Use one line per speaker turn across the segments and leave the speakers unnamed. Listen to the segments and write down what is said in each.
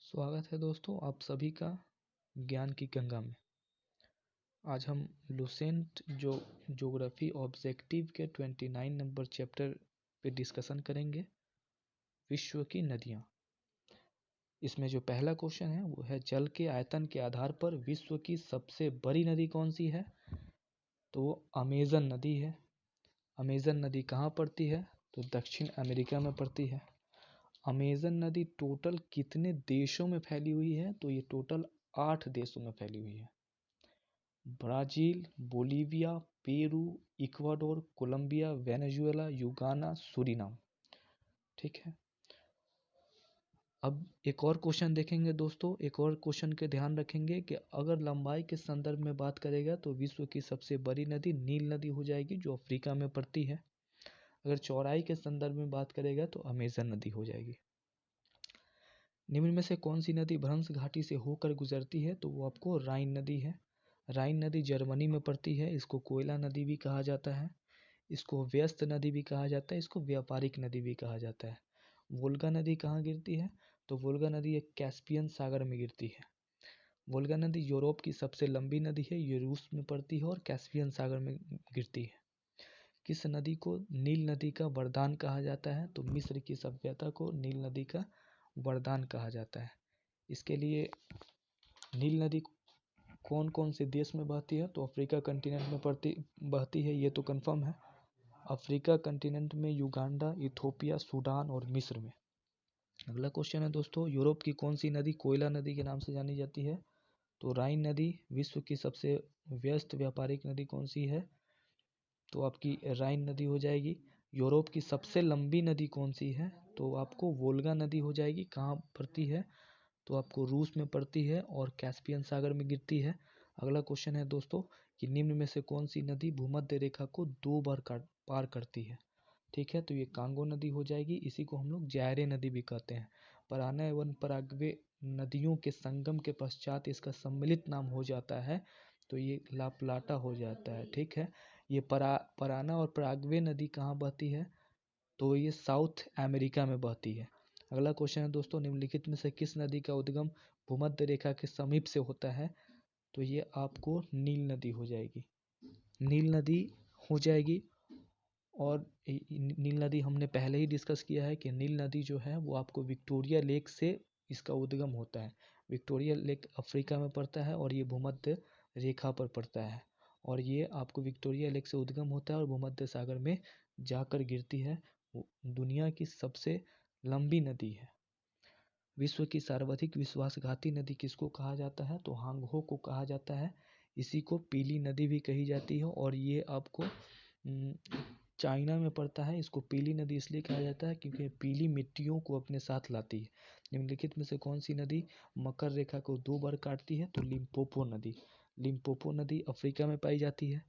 स्वागत है दोस्तों आप सभी का ज्ञान की गंगा में। आज हम लुसेंट ज्योग्राफी ऑब्जेक्टिव के 29 नंबर चैप्टर पे डिस्कशन करेंगे, विश्व की नदियाँ। इसमें जो पहला क्वेश्चन है वो है, जल के आयतन के आधार पर विश्व की सबसे बड़ी नदी कौन सी है? तो वो अमेजन नदी है। अमेजन नदी कहाँ पड़ती है? तो दक्षिण अमेरिका में पड़ती है। अमेजन नदी टोटल कितने देशों में फैली हुई है? तो ये टोटल 8 देशों में फैली हुई है। Brazil, Bolivia, Peru, Ecuador, Colombia, Venezuela, Guyana, Suriname. ठीक है। अब एक और क्वेश्चन देखेंगे दोस्तों। एक और क्वेश्चन के ध्यान रखेंगे कि अगर लंबाई के संदर्भ में बात करेगा तो विश्व की सबसे बड़ी नदी नील नदी हो जाएगी, जो अफ्रीका में पड़ती है। अगर चौड़ाई के संदर्भ में बात करेगा तो अमेजन नदी हो जाएगी। निम्न में से कौन सी नदी भ्रंश घाटी से होकर गुजरती है? तो वो आपको राइन नदी है। राइन नदी जर्मनी में पड़ती है। इसको कोयला नदी भी कहा जाता है, इसको व्यस्त नदी भी कहा जाता है, इसको व्यापारिक नदी भी कहा जाता है। वोल्गा नदी कहाँ गिरती है? तो वोल्गा नदी एक कैस्पियन सागर में गिरती है। वोल्गा नदी यूरोप की सबसे लंबी नदी है, ये रूस में पड़ती है और कैस्पियन सागर में गिरती है। किस नदी को नील नदी का वरदान कहा जाता है? तो मिस्र की सभ्यता को नील नदी का वरदान कहा जाता है। इसके लिए नील नदी कौन कौन से देश में बहती है? तो अफ्रीका कंटिनेंट में बहती है, ये तो कंफर्म है। अफ्रीका कंटिनेंट में युगांडा, इथोपिया, सूडान और मिस्र में। अगला क्वेश्चन है दोस्तों, यूरोप की कौन सी नदी कोयला नदी के नाम से जानी जाती है? तो राइन नदी। विश्व की सबसे व्यस्त व्यापारिक नदी कौन सी है? तो आपकी राइन नदी हो जाएगी। यूरोप की सबसे लंबी नदी कौन सी है? तो आपको वोल्गा नदी हो जाएगी। कहाँ पड़ती है? तो आपको रूस में पड़ती है और कैस्पियन सागर में गिरती है। अगला क्वेश्चन है दोस्तों कि निम्न में से कौन सी नदी भूमध्य रेखा को 2 बार पार करती है? ठीक है, तो ये कांगो नदी हो जाएगी। इसी को हम लोग जायरे नदी भी कहते हैं। पराना एवं पराग्वे नदियों के संगम के पश्चात इसका सम्मिलित नाम हो जाता है, तो ये ला प्लाटा हो जाता है। ठीक है, ये पराना और पराग्वे नदी कहाँ बहती है? तो ये साउथ अमेरिका में बहती है। अगला क्वेश्चन है दोस्तों, निम्नलिखित में से किस नदी का उद्गम भूमध्य रेखा के समीप से होता है? तो ये आपको नील नदी हो जाएगी। नील नदी हो जाएगी। और नील नदी हमने पहले ही डिस्कस किया है कि नील नदी जो है वो आपको विक्टोरिया लेक से इसका उद्गम होता है। विक्टोरिया लेक अफ्रीका में पड़ता है और ये भूमध्य रेखा पर पड़ता है। और ये आपको विक्टोरिया लेक से उद्गम होता है और भूमध्य सागर में जाकर गिरती है। दुनिया की सबसे लंबी नदी है। विश्व की सर्वाधिक विश्वासघाती नदी किसको कहा जाता है? तो हांगहो को कहा जाता है। इसी को पीली नदी भी कही जाती है और ये आपको चाइना में पड़ता है। इसको पीली नदी इसलिए कहा जाता है क्योंकि पीली मिट्टियों को अपने साथ लाती है। निम्नलिखित में से कौन सी नदी मकर रेखा को 2 बार काटती है? तो लिम्पोपो नदी। लिम्पोपो नदी अफ्रीका में पाई जाती है।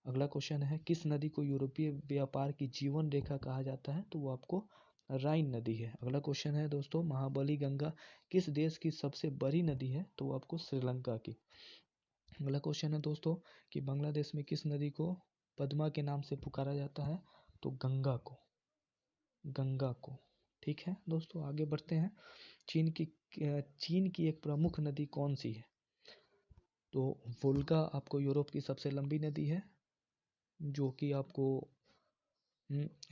अगला क्वेश्चन है, किस नदी को यूरोपीय व्यापार की जीवन रेखा कहा जाता है? तो वो आपको राइन नदी है। अगला क्वेश्चन है दोस्तों, महाबली गंगा किस देश की सबसे बड़ी नदी है? तो आपको श्रीलंका की। अगला क्वेश्चन है दोस्तों कि बांग्लादेश में किस नदी को पद्मा के नाम से पुकारा जाता है? तो गंगा को। गंगा को। ठीक है दोस्तों, आगे बढ़ते हैं। चीन की एक प्रमुख नदी कौन सी है? तो वोल्गा आपको यूरोप की सबसे लंबी नदी है, जो कि आपको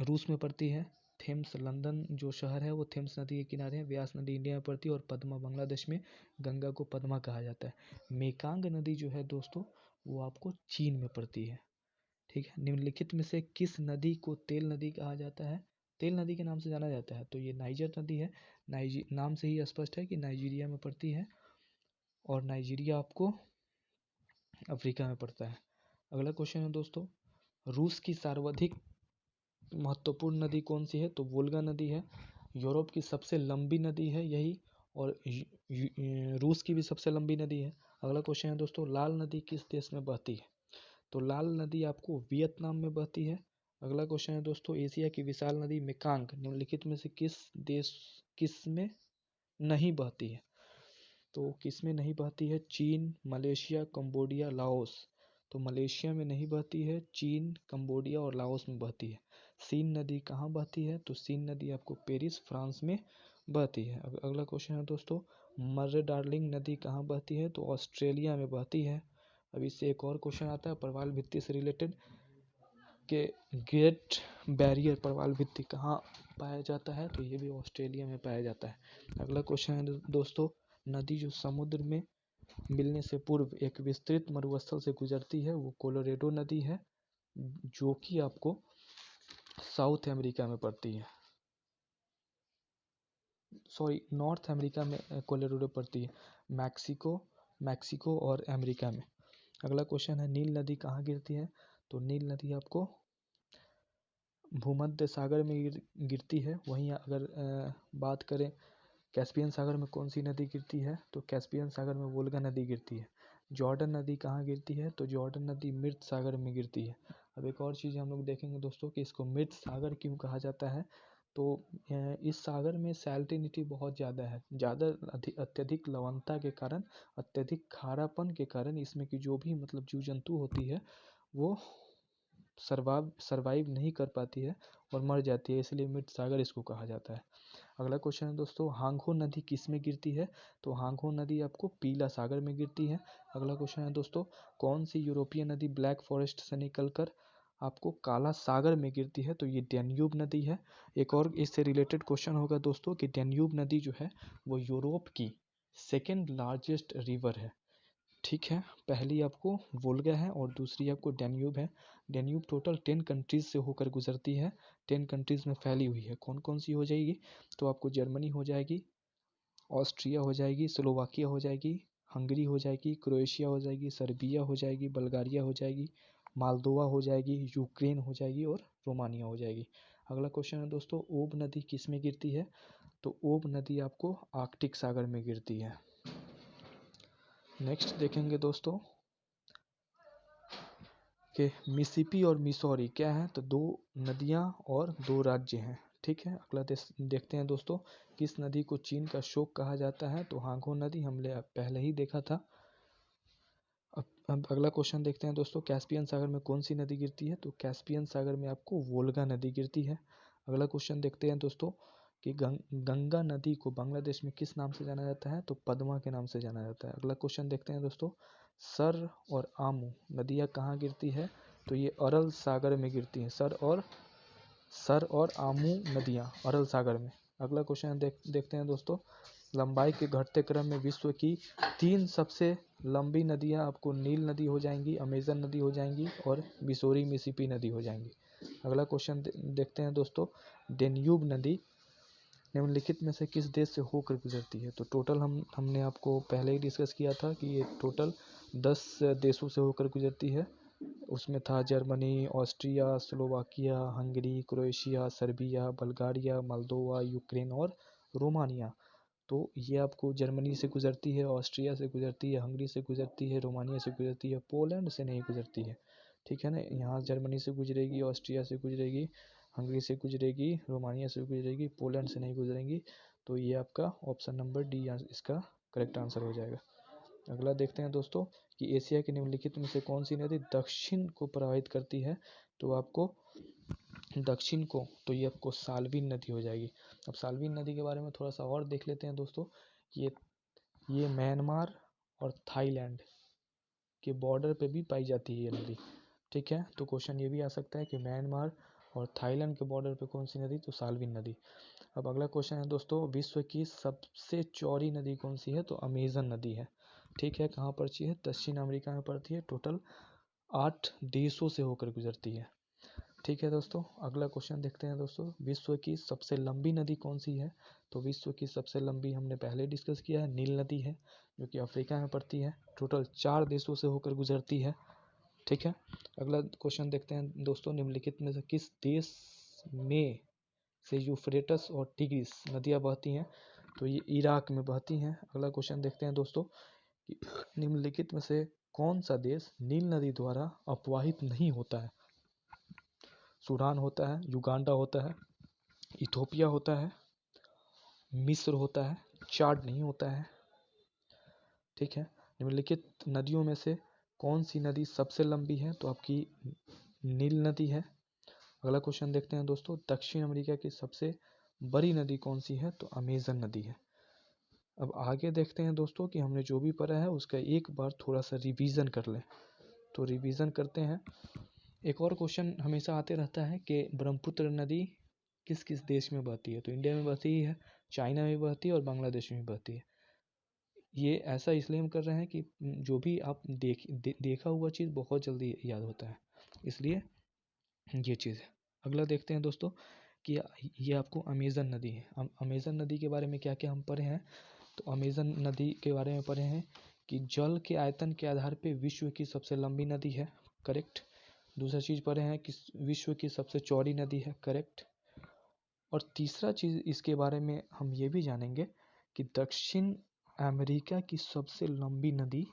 रूस में पड़ती है। थेम्स लंदन जो शहर है वो थेम्स नदी के किनारे है। व्यास नदी इंडिया में पड़ती है और पद्मा बांग्लादेश में। गंगा को पद्मा कहा जाता है। मेकांग नदी जो है दोस्तों वो आपको चीन में पड़ती है। ठीक है, निम्नलिखित में से किस नदी को तेल नदी कहा जाता है? तेल नदी के नाम से जाना जाता है। तो ये नाइजर नदी है। नाम से ही स्पष्ट है कि नाइजीरिया में पड़ती है और नाइजीरिया आपको अफ्रीका में पड़ता है। अगला क्वेश्चन है दोस्तों, रूस की सर्वाधिक महत्वपूर्ण नदी कौन सी है? तो वोल्गा नदी है। यूरोप की सबसे लंबी नदी है यही, और रूस की भी सबसे लंबी नदी है। अगला क्वेश्चन है दोस्तों, लाल नदी किस देश में बहती है? तो लाल नदी आपको वियतनाम में बहती है। अगला क्वेश्चन है दोस्तों, एशिया की विशाल नदी मेकांग निम्नलिखित में से किस में नहीं बहती है? तो किस में नहीं बहती है? चीन, मलेशिया, कंबोडिया, लाओस। तो मलेशिया में नहीं बहती है, चीन, कंबोडिया और लाओस में बहती है। सीन नदी कहाँ बहती है? तो सीन नदी आपको पेरिस फ्रांस में बहती है। अगला क्वेश्चन है दोस्तों, मर्रे डार्लिंग नदी कहाँ बहती है? तो ऑस्ट्रेलिया में बहती है। अब इससे एक और क्वेश्चन आता है प्रवाल भित्ति से रिलेटेड कि ग्रेट बैरियर प्रवाल भित्ति कहाँ पाया जाता है? तो ये भी ऑस्ट्रेलिया में पाया जाता है। अगला क्वेश्चन है दोस्तों, नदी जो समुद्र में मिलने से पूर्व एक विस्तृत मरुस्थल से गुजरती है वो कोलोरेडो नदी है, जो कि आपको साउथ अमेरिका में पड़ती है, सॉरी नॉर्थ अमेरिका में कोलोरेडो पड़ती है, मैक्सिको और अमेरिका में। अगला क्वेश्चन है, नील नदी कहाँ गिरती है? तो नील नदी आपको भूमध्य सागर में गिरती है। वहीं अगर बात करें कैस्पियन सागर में कौन सी नदी गिरती है? तो कैस्पियन सागर में वोल्गा नदी गिरती है। जॉर्डन नदी कहाँ गिरती है? तो जॉर्डन नदी मृत सागर में गिरती है। अब एक और चीज़ हम लोग देखेंगे दोस्तों कि इसको मृत सागर क्यों कहा जाता है। तो इस सागर में सैलिनिटी बहुत ज़्यादा है, अत्यधिक लवणता के कारण, अत्यधिक खारापन के कारण इसमें की जो भी मतलब जीव जंतु होती है वो सर्वाइव नहीं कर पाती है और मर जाती है, इसलिए मृत सागर इसको कहा जाता है। अगला क्वेश्चन है दोस्तों, हांगहो नदी किस में गिरती है? तो हांगहो नदी आपको पीला सागर में गिरती है। अगला क्वेश्चन है दोस्तों, कौन सी यूरोपीय नदी ब्लैक फॉरेस्ट से निकलकर आपको काला सागर में गिरती है? तो ये डैन्यूब नदी है। एक और इससे रिलेटेड क्वेश्चन होगा दोस्तों कि डैन्यूब नदी जो है वो यूरोप की सेकेंड लार्जेस्ट रिवर है। ठीक है, पहली आपको वोल्गा है और दूसरी आपको डैन्यूब है। डैन्यूब टोटल 10 कंट्रीज से होकर गुजरती है, 10 कंट्रीज में फैली हुई है। कौन कौन सी हो जाएगी? तो आपको जर्मनी हो जाएगी, ऑस्ट्रिया हो जाएगी, स्लोवाकिया हो जाएगी, हंगरी हो जाएगी, क्रोएशिया हो जाएगी, सर्बिया हो जाएगी, बल्गारिया हो जाएगी, मालदोवा हो जाएगी, यूक्रेन हो जाएगी और रोमानिया हो जाएगी। अगला क्वेश्चन है दोस्तों, ओब नदी किस में गिरती है? तो ओब नदी आपको आर्कटिक सागर में गिरती है। नेक्स्ट देखेंगे दोस्तों कि मिसिसिपी और मिसौरी क्या है? तो दो नदियां और दो राज्य हैं। ठीक है, अगला देखते हैं दोस्तों, किस नदी को चीन का शोक कहा जाता है? तो हांगो नदी, हमने पहले ही देखा था। अब अगला क्वेश्चन देखते हैं दोस्तों, कैस्पियन सागर में कौन सी नदी गिरती है? तो कैस्पियन सागर में आपको वोल्गा नदी गिरती है। अगला क्वेश्चन देखते हैं दोस्तों कि गंगा नदी को बांग्लादेश में किस नाम से जाना जाता है? तो पद्मा के नाम से जाना जाता है। अगला क्वेश्चन देखते हैं दोस्तों, सर और आमू नदियाँ कहाँ गिरती है? तो ये अरल सागर में गिरती हैं, सर और आमू नदियाँ अरल सागर में। अगला क्वेश्चन देखते हैं दोस्तों, लंबाई के घटते क्रम में विश्व की 3 सबसे लंबी नदियाँ आपको नील नदी हो जाएंगी, अमेजन नदी हो जाएंगी और मिसौरी मिसिसिपी नदी हो जाएंगी। अगला क्वेश्चन देखते हैं दोस्तों, डेन्यूब नदी निम्नलिखित में से किस देश से होकर गुजरती है? तो टोटल हमने आपको पहले ही डिस्कस किया था कि ये टोटल 10 देशों से होकर गुजरती है। उसमें था Germany, Austria, Slovakia, Hungary, Croatia, Serbia, Bulgaria, Moldova, Ukraine और रोमानिया। तो ये आपको जर्मनी से गुजरती है, ऑस्ट्रिया से गुजरती है, हंगरी से गुजरती है, रोमानिया से गुजरती है, पोलैंड से नहीं गुजरती है। ठीक है ना, यहाँ जर्मनी से गुजरेगी, ऑस्ट्रिया से गुजरेगी, हंगरी से गुजरेगी, रोमानिया से गुजरेगी, पोलैंड से नहीं गुजरेंगी। तो ये आपका ऑप्शन नंबर डी इसका करेक्ट आंसर हो जाएगा। अगला देखते हैं दोस्तों कि एशिया के निम्नलिखित में से कौन सी नदी दक्षिण को प्रवाहित करती है? तो आपको दक्षिण को, तो ये आपको साल्विन नदी हो जाएगी। अब साल्विन नदी के बारे में थोड़ा सा और देख लेते हैं दोस्तों। ये म्यांमार और थाईलैंड के बॉर्डर पे भी पाई जाती है ये नदी। ठीक है, तो क्वेश्चन ये भी आ सकता है कि म्यांमार और थाईलैंड के बॉर्डर पे कौन सी नदी? तो साल्विन नदी। अब अगला क्वेश्चन है दोस्तों, विश्व की सबसे चौड़ी नदी कौन सी है? तो अमेजन नदी है। ठीक है, कहाँ पड़ती है? दक्षिण अमेरिका में पड़ती है, टोटल 8 देशों से होकर गुजरती है। ठीक है दोस्तों, अगला क्वेश्चन देखते हैं दोस्तों, विश्व की सबसे लंबी नदी कौन सी है? तो विश्व की सबसे लंबी हमने पहले डिस्कस किया है, नील नदी है, जो कि अफ्रीका में पड़ती है, टोटल 4 देशों से होकर गुजरती है। ठीक है, अगला क्वेश्चन देखते हैं दोस्तों, निम्नलिखित में से किस देश में से यूफ्रेटस और टिग्रिस नदियाँ बहती हैं? तो ये इराक में बहती हैं। अगला क्वेश्चन देखते हैं दोस्तों कि निम्नलिखित में से कौन सा देश नील नदी द्वारा अपवाहित नहीं होता है? सूडान होता है, युगांडा होता है, इथोपिया होता है, मिस्र होता है, चाड नहीं होता है। ठीक है, निम्नलिखित नदियों में से कौन सी नदी सबसे लंबी है? तो आपकी नील नदी है। अगला क्वेश्चन देखते हैं दोस्तों, दक्षिण अमेरिका की सबसे बड़ी नदी कौन सी है, तो अमेज़न नदी है। अब आगे देखते हैं दोस्तों कि हमने जो भी पढ़ा है उसका एक बार थोड़ा सा रिवीजन कर लें। तो रिवीजन करते हैं। एक और क्वेश्चन हमेशा आते रहता है कि ब्रह्मपुत्र नदी किस किस देश में बहती है, तो इंडिया में बहती है, चाइना में बहती है और बांग्लादेश में बहती है। ये ऐसा इसलिए हम कर रहे हैं कि जो भी आप देखा हुआ चीज़ बहुत जल्दी याद होता है, इसलिए ये चीज़ है। अगला देखते हैं दोस्तों कि ये आपको अमेज़न नदी है। अमेज़न नदी के बारे में क्या क्या हम पढ़े हैं, तो अमेज़न नदी के बारे में पढ़े हैं कि जल के आयतन के आधार पे विश्व की सबसे लंबी नदी है, करेक्ट। दूसरा चीज़ पढ़े हैं कि विश्व की सबसे चौड़ी नदी है, करेक्ट। और तीसरा चीज़ इसके बारे में हम ये भी जानेंगे कि दक्षिण अमेरिका की सबसे लंबी नदी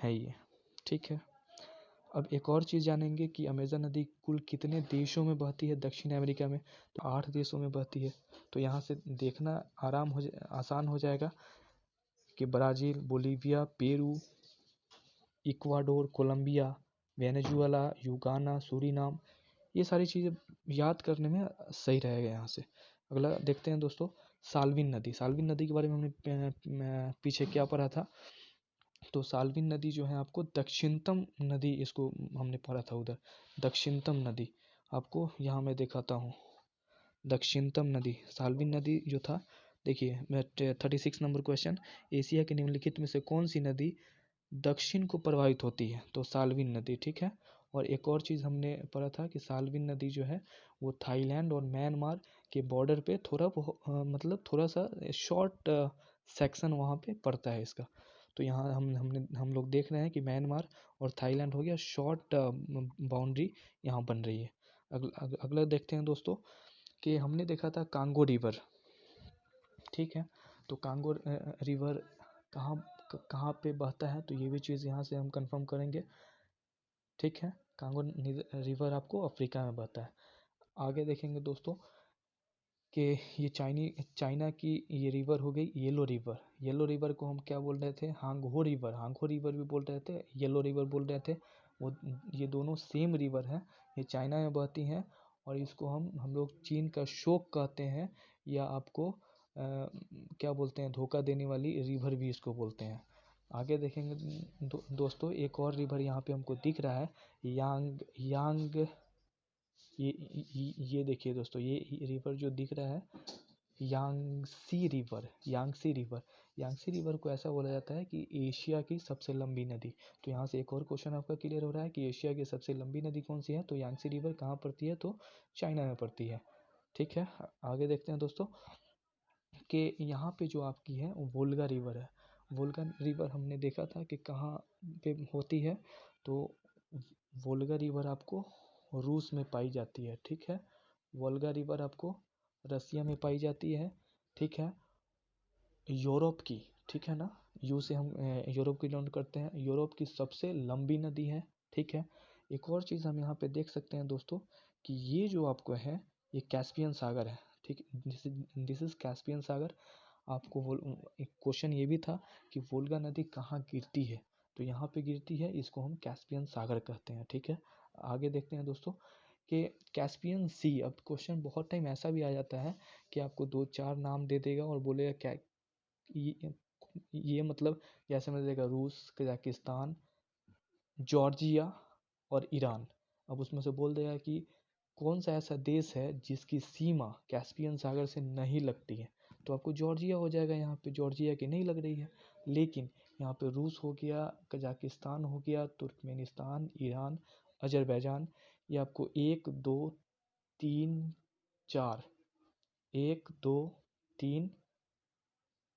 है ये, ठीक है। अब एक और चीज़ जानेंगे कि अमेज़न नदी कुल कितने देशों में बहती है दक्षिण अमेरिका में, तो 8 देशों में बहती है। तो यहाँ से देखना आसान हो जाएगा कि Brazil, Bolivia, Peru, Ecuador, Colombia, Venezuela, Guyana, Suriname, ये सारी चीज़ें याद करने में सही रहेगा यहाँ से। अगला देखते हैं दोस्तों साल्विन नदी। साल्विन नदी के बारे में हमने पीछे क्या पढ़ा था, तो साल्विन नदी जो है आपको दक्षिणतम नदी, इसको हमने पढ़ा था उधर, दक्षिणतम नदी। आपको यहाँ मैं दिखाता हूँ, दक्षिणतम नदी साल्विन नदी जो था, देखिए मैं 36 नंबर क्वेश्चन, एशिया के निम्नलिखित में से कौन सी नदी दक्षिण को प्रभावित होती है, तो साल्विन नदी, ठीक है। और एक और चीज़ हमने पढ़ा था कि साल्विन नदी जो है वो थाईलैंड और म्यांमार के बॉर्डर पे मतलब थोड़ा सा शॉर्ट सेक्शन वहाँ पे पड़ता है इसका। तो यहाँ हम लोग देख रहे हैं कि म्यांमार और थाईलैंड हो गया, शॉर्ट बाउंड्री यहाँ बन रही है। अगला देखते हैं दोस्तों कि हमने देखा था कांगो रिवर, ठीक है। तो कांगो रिवर कहाँ पे बहता है, तो ये भी चीज़ यहाँ से हम कंफर्म करेंगे, ठीक है। कांगो रिवर आपको अफ्रीका में बहता है। आगे देखेंगे दोस्तों कि ये चाइना की ये रिवर हो गई येलो रिवर। येलो रिवर को हम क्या बोल रहे थे, हांगहो रिवर भी बोल रहे थे, येलो रिवर बोल रहे थे। वो ये दोनों सेम रिवर हैं, ये चाइना में बहती हैं और इसको हम लोग चीन का शोक कहते हैं, या आपको क्या बोलते हैं, धोखा देने वाली रिवर भी इसको बोलते हैं। आगे देखेंगे दोस्तों एक और रिवर यहाँ पे हमको दिख रहा है, यांग ये देखिए दोस्तों, ये रिवर जो दिख रहा है यांगसी रिवर को ऐसा बोला जाता है कि एशिया की सबसे लंबी नदी। तो यहाँ से एक और क्वेश्चन आपका क्लियर हो रहा है कि एशिया की सबसे लंबी नदी कौन सी है, तो यांगसी रिवर कहाँ पड़ती है, तो चाइना में पड़ती है, ठीक है। आगे देखते हैं दोस्तों कि यहाँ पे जो आपकी है वोल्गा रिवर है। वोल्गा रिवर हमने देखा था कि कहाँ पे होती है, तो वोल्गा रिवर आपको रूस में पाई जाती है, ठीक है। वोल्गा रिवर आपको रसिया में पाई जाती है, ठीक है। यूरोप की, ठीक है ना, यू से हम यूरोप की नोट करते हैं, यूरोप की सबसे लंबी नदी है, ठीक है। एक और चीज़ हम यहाँ पे देख सकते हैं दोस्तों कि ये जो आपको है ये कैस्पियन सागर है, ठीक। दिस इज कैस्पियन सागर। आपको एक क्वेश्चन ये भी था कि वोल्गा नदी कहाँ गिरती है, तो यहाँ पे गिरती है, इसको हम कैस्पियन सागर कहते हैं, ठीक है। आगे देखते हैं दोस्तों कि कैस्पियन सी। अब क्वेश्चन बहुत टाइम ऐसा भी आ जाता है कि आपको 2-4 नाम दे देगा और बोलेगा क्या ये मतलब जैसे मैं देगा रूस, कजाकिस्तान, जॉर्जिया और ईरान। अब उसमें से बोल देगा कि कौन सा ऐसा देश है जिसकी सीमा कैस्पियन सागर से नहीं लगती है, तो आपको जॉर्जिया हो जाएगा। यहाँ पे जॉर्जिया की नहीं लग रही है, लेकिन यहाँ पे रूस हो गया, कजाकिस्तान हो गया, तुर्कमेनिस्तान, ईरान, अजरबैजान, ये आपको 1 2 3 4, 1 2 3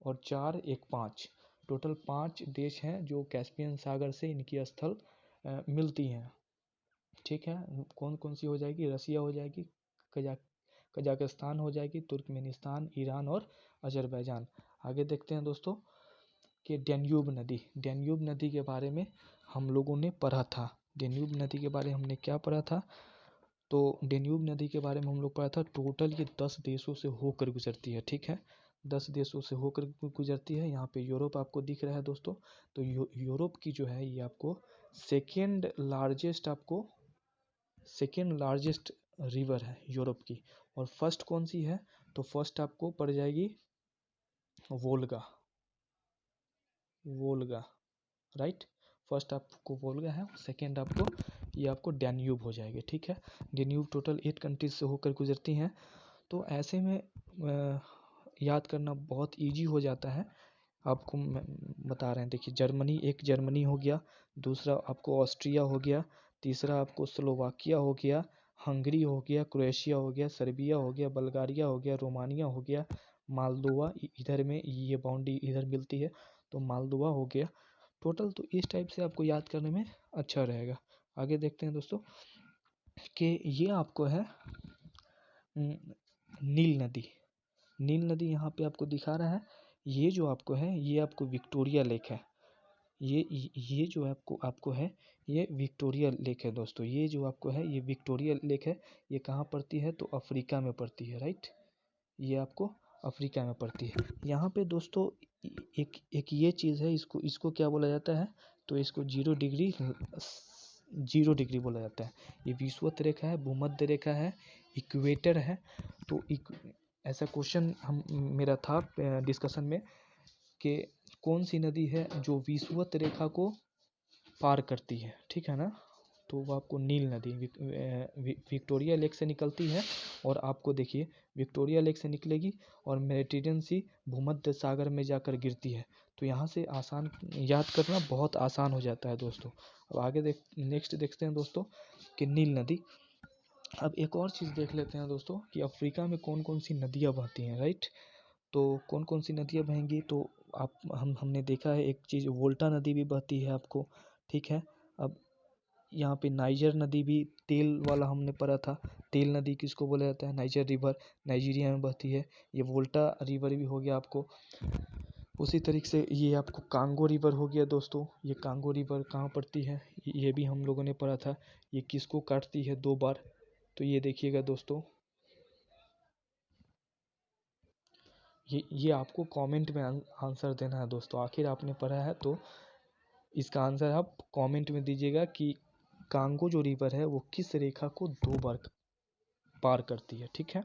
और 4 1 5, टोटल 5 देश हैं जो कैस्पियन सागर से इनकी स्थल मिलती हैं, ठीक है। कौन कौन सी हो जाएगी, रसिया हो जाएगी, कजाकिस्तान हो जाएगी, तुर्कमेनिस्तान, ईरान और अजरबैजान। आगे देखते हैं दोस्तों कि डेन्यूब नदी के बारे में हम लोगों ने पढ़ा था। डेन्यूब नदी के बारे में हमने क्या पढ़ा था, तो डेन्यूब नदी के बारे में हम लोग पढ़ा था टोटल ये 10 देशों से होकर गुजरती है, ठीक है। 10 देशों से होकर गुजरती है। यहाँ पे यूरोप आपको दिख रहा है दोस्तों, तो यूरोप की जो है ये आपको सेकेंड लार्जेस्ट रिवर है यूरोप की। और फर्स्ट कौन सी है, तो फर्स्ट आपको पड़ जाएगी वोल्गा, वोल्गा, राइट। फर्स्ट आपको वोल्गा है, सेकेंड आपको ये आपको डैन्यूब हो जाएगी, ठीक है। डैन्यूब टोटल 8 कंट्रीज से होकर गुजरती हैं। तो ऐसे में याद करना बहुत इजी हो जाता है। आपको बता रहे हैं, देखिए जर्मनी, एक जर्मनी हो गया, दूसरा आपको ऑस्ट्रिया हो गया, तीसरा आपको स्लोवाकिया हो गया, हंगरी हो गया, क्रोएशिया हो गया, सर्बिया हो गया, बल्गारिया हो गया, रोमानिया हो गया, मालदोवा, इधर में ये बाउंड्री इधर मिलती है तो मालदोवा हो गया। टोटल तो इस टाइप से आपको याद करने में अच्छा रहेगा। आगे देखते हैं दोस्तों कि ये आपको है नील नदी। नील नदी यहाँ पे आपको दिखा रहा है। ये जो आपको है ये आपको विक्टोरिया लेक है। ये जो आपको है ये विक्टोरिया लेक है दोस्तों। ये जो आपको है ये विक्टोरिया लेक है। ये कहाँ पड़ती है तो अफ्रीका में पड़ती है, राइट। ये आपको अफ्रीका में पड़ती है। यहाँ पे दोस्तों एक ये चीज़ है, इसको क्या बोला जाता है तो इसको 0 डिग्री बोला जाता है। ये विषुवत रेखा है, भूमध्य रेखा है, इक्वेटर है। तो ऐसा क्वेश्चन मेरा था डिस्कशन में कि कौन सी नदी है जो विषुवत रेखा को पार करती है, ठीक है ना। तो वो आपको नील नदी विक्टोरिया लेक से निकलती है। और आपको देखिए विक्टोरिया लेक से निकलेगी और मेडिटेरियन सी भूमध्य सागर में जाकर गिरती है। तो यहाँ से आसान याद करना बहुत आसान हो जाता है दोस्तों। अब आगे नेक्स्ट देखते हैं दोस्तों कि नील नदी। अब एक और चीज़ देख लेते हैं दोस्तों कि अफ्रीका में कौन कौन सी नदियाँ बहती हैं, राइट। तो कौन कौन सी नदियाँ बहेंगी तो हमने देखा है एक चीज़, वोल्टा नदी भी बहती है आपको, ठीक है। अब यहाँ पे नाइजर नदी भी, तेल वाला हमने पढ़ा था, तेल नदी किसको बोला जाता है, नाइजर रिवर, नाइजीरिया में बहती है। ये वोल्टा रिवर भी हो गया आपको। उसी तरीके से ये आपको कांगो रिवर हो गया दोस्तों। ये कांगो रिवर कहाँ पड़ती है ये भी हम लोगों ने पढ़ा था। ये किसको काटती है 2 बार तो ये देखिएगा दोस्तों, ये आपको कमेंट में आंसर देना है दोस्तों। आखिर आपने पढ़ा है तो इसका आंसर आप कमेंट में दीजिएगा कि कांगो जो रिवर है वो किस रेखा को 2 बार पार करती है, ठीक है।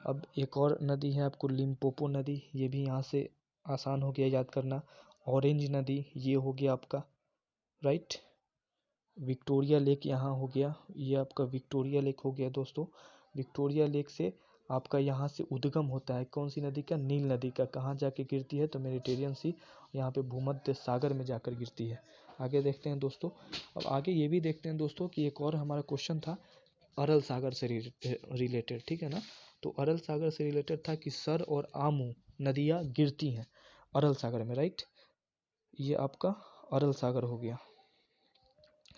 अब एक और नदी है आपको लिम्पोपो नदी। ये भी यहाँ से आसान हो गया याद करना। ऑरेंज नदी ये हो गया आपका, राइट। विक्टोरिया लेक यहाँ हो गया, ये आपका विक्टोरिया लेक हो गया दोस्तों। विक्टोरिया लेक से आपका यहाँ से उद्गम होता है कौन सी नदी का, नील नदी का। कहाँ जाके गिरती है तो मेडिटेरियन सी यहाँ पे भूमध्य सागर में जाकर गिरती है। आगे देखते हैं दोस्तों। अब आगे ये भी देखते हैं दोस्तों कि एक और हमारा क्वेश्चन था अरल सागर से रिलेटेड, ठीक है ना। तो अरल सागर से रिलेटेड था कि सर और आमू नदियाँ गिरती हैं अरल सागर में, राइट। ये आपका अरल सागर हो गया।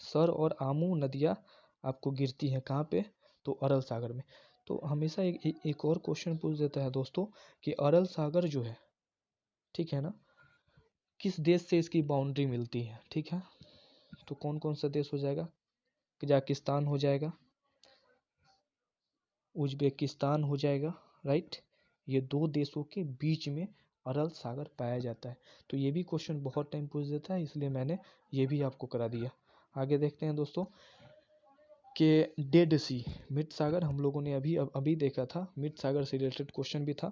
सर और आमू नदियाँ आपको गिरती हैं कहाँ पे तो अरल सागर में। तो हमेशा एक और क्वेश्चन पूछ देता है दोस्तों कि अरल सागर जो है, ठीक है ना, किस देश से इसकी बाउंड्री मिलती है, ठीक है। तो कौन कौन सा देश हो जाएगा, कजाकिस्तान हो जाएगा, उज्बेकिस्तान हो जाएगा, राइट। ये 2 देशों के बीच में अरल सागर पाया जाता है। तो ये भी क्वेश्चन बहुत टाइम पूछ देता है, इसलिए मैंने ये भी आपको करा दिया। आगे देखते हैं दोस्तों कि डेड सी, मृत सागर हम लोगों ने अभी देखा था। मृत सागर से रिलेटेड क्वेश्चन भी था,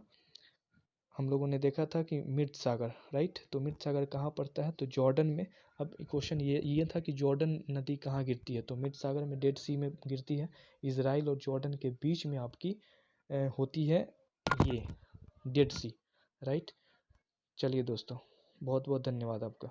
हम लोगों ने देखा था कि मृत सागर, राइट। तो मृत सागर कहाँ पड़ता है तो जॉर्डन में। अब क्वेश्चन ये था कि जॉर्डन नदी कहाँ गिरती है तो मृत सागर में, डेड सी में गिरती है। इजराइल और जॉर्डन के बीच में आपकी होती है ये डेड सी, राइट। चलिए दोस्तों, बहुत बहुत धन्यवाद आपका।